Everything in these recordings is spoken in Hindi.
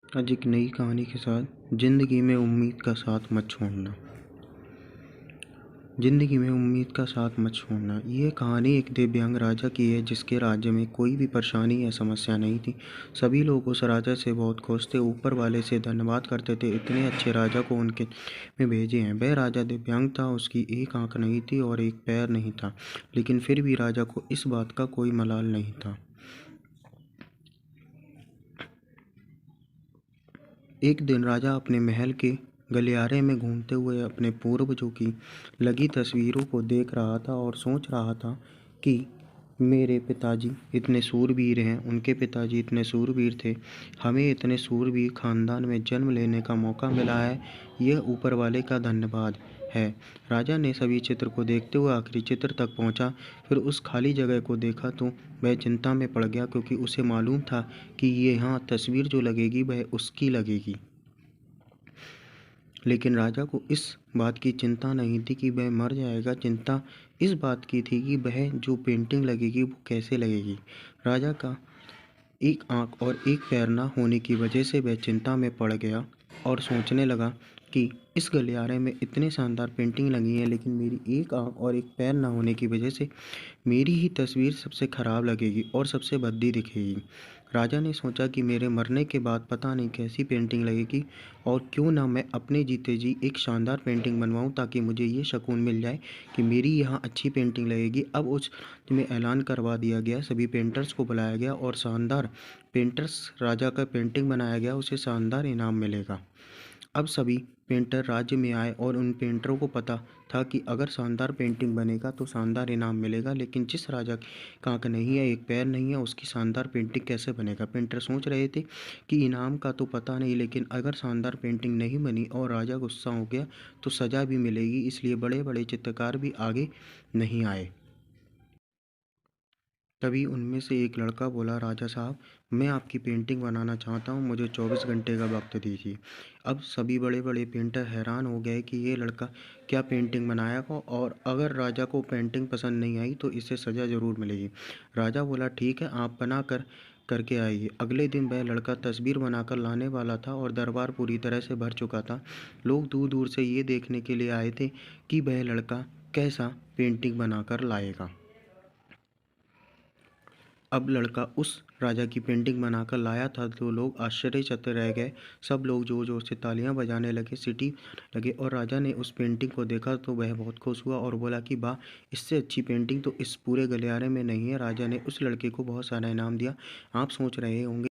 आज एक नई कहानी के साथ। ज़िंदगी में उम्मीद का साथ मत छोड़ना। ज़िंदगी में उम्मीद का साथ मत छोड़ना। ये कहानी एक दिव्यांग राजा की है जिसके राज्य में कोई भी परेशानी या समस्या नहीं थी। सभी लोग उस राजा से बहुत खुश थे, ऊपर वाले से धन्यवाद करते थे, इतने अच्छे राजा को उनके में भेजे हैं। वह राजा दिव्यांग था, उसकी एक आंख नहीं थी और एक पैर नहीं था, लेकिन फिर भी राजा को इस बात का कोई मलाल नहीं था। एक दिन राजा अपने महल के गलियारे में घूमते हुए अपने पूर्वजों की लगी तस्वीरों को देख रहा था और सोच रहा था कि मेरे पिताजी इतने सूरवीर हैं, उनके पिताजी इतने सूरवीर थे, हमें इतने सूरवीर खानदान में जन्म लेने का मौका मिला है, यह ऊपर वाले का धन्यवाद है। राजा ने सभी चित्र को देखते हुए आखिरी चित्र तक पहुंचा, फिर उस खाली जगह को देखा तो वह चिंता में पड़ गया, क्योंकि उसे मालूम था कि ये यहाँ तस्वीर जो लगेगी वह उसकी लगेगी। लेकिन राजा को इस बात की चिंता नहीं थी कि वह मर जाएगा, चिंता इस बात की थी कि वह जो पेंटिंग लगेगी वो कैसे लगेगी। राजा का एक आंख और एक पैर ना होने की वजह से वह चिंता में पड़ गया और सोचने लगा कि इस गलियारे में इतने शानदार पेंटिंग लगी हैं, लेकिन मेरी एक आंख और एक पैर ना होने की वजह से मेरी ही तस्वीर सबसे ख़राब लगेगी और सबसे भद्दी दिखेगी। राजा ने सोचा कि मेरे मरने के बाद पता नहीं कैसी पेंटिंग लगेगी, और क्यों ना मैं अपने जीते जी एक शानदार पेंटिंग बनवाऊं, ताकि मुझे ये सुकून मिल जाए कि मेरी यहाँ अच्छी पेंटिंग लगेगी। अब उस में ऐलान करवा दिया गया, सभी पेंटर्स को बुलाया गया और शानदार पेंटर्स राजा का पेंटिंग बनाया गया, उसे शानदार इनाम मिलेगा। अब सभी पेंटर राज्य में आए और उन पेंटरों को पता था कि अगर शानदार पेंटिंग बनेगा तो शानदार इनाम मिलेगा, लेकिन जिस राजा की आंख नहीं है, एक पैर नहीं है, उसकी शानदार पेंटिंग कैसे बनेगा। पेंटर सोच रहे थे कि इनाम का तो पता नहीं, लेकिन अगर शानदार पेंटिंग नहीं बनी और राजा गुस्सा हो गया तो सज़ा भी मिलेगी, इसलिए बड़े बड़े चित्रकार भी आगे नहीं आए। तभी उनमें से एक लड़का बोला, राजा साहब, मैं आपकी पेंटिंग बनाना चाहता हूँ, मुझे 24 घंटे का वक्त दीजिए। अब सभी बड़े बड़े पेंटर हैरान हो गए कि ये लड़का क्या पेंटिंग बनाएगा, और अगर राजा को पेंटिंग पसंद नहीं आई तो इसे सज़ा ज़रूर मिलेगी। राजा बोला, ठीक है, आप बना करके आइए। अगले दिन वह लड़का तस्वीर बनाकर लाने वाला था और दरबार पूरी तरह से भर चुका था। लोग दूर दूर से ये देखने के लिए आए थे कि वह लड़का कैसा पेंटिंग बनाकर लाएगा। अब लड़का उस राजा की पेंटिंग बनाकर लाया था तो लोग आश्चर्यचकित रह गए। सब लोग जोर जोर से तालियां बजाने लगे, सीटी लगे, और राजा ने उस पेंटिंग को देखा तो वह बहुत खुश हुआ और बोला कि वाह, इससे अच्छी पेंटिंग तो इस पूरे गलियारे में नहीं है। राजा ने उस लड़के को बहुत सारा इनाम दिया। आप सोच रहे होंगे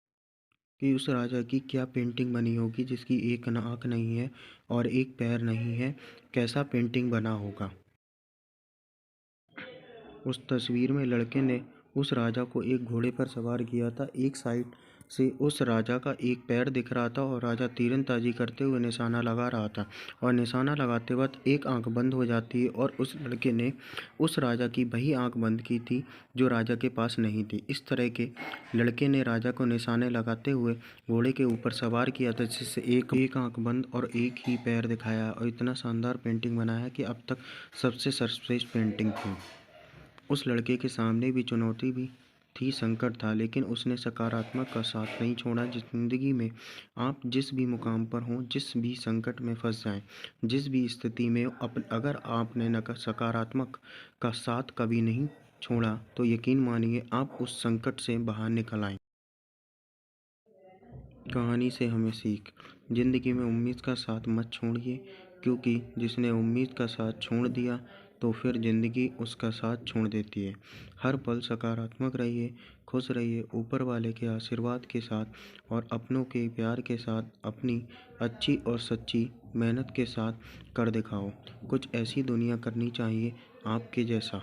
कि उस राजा की क्या पेंटिंग बनी होगी जिसकी एक आँख नहीं है और एक पैर नहीं है, कैसा पेंटिंग बना होगा। उस तस्वीर में लड़के ने उस राजा को एक घोड़े पर सवार किया था। एक साइड से उस राजा का एक पैर दिख रहा था और राजा तीरंदाजी करते हुए निशाना लगा रहा था, और निशाना लगाते वक्त एक आंख बंद हो जाती है, और उस लड़के ने उस राजा की वही आंख बंद की थी जो राजा के पास नहीं थी। इस तरह के लड़के ने राजा को निशाने लगाते हुए घोड़े के ऊपर सवार किया था, जिससे एक आंख बंद और एक ही पैर दिखाया, और इतना शानदार पेंटिंग बनाया कि अब तक सबसे सर्वश्रेष्ठ पेंटिंग थी। उस लड़के के सामने भी चुनौती भी थी, संकट था, लेकिन उसने सकारात्मक का साथ नहीं छोड़ा। ज़िंदगी में आप जिस भी मुकाम पर हों, जिस भी संकट में फंस जाएं, जिस भी स्थिति में हो, अगर आपने सकारात्मक का साथ कभी नहीं छोड़ा तो यकीन मानिए आप उस संकट से बाहर निकल आएँ। कहानी से हमें सीख। ज़िंदगी में उम्मीद का साथ मत छोड़िए, क्योंकि जिसने उम्मीद का साथ छोड़ दिया तो फिर ज़िंदगी उसका साथ छोड़ देती है। हर पल सकारात्मक रहिए, खुश रहिए, ऊपर वाले के आशीर्वाद के साथ और अपनों के प्यार के साथ अपनी अच्छी और सच्ची मेहनत के साथ कर दिखाओ। कुछ ऐसी दुनिया करनी चाहिए आपके जैसा।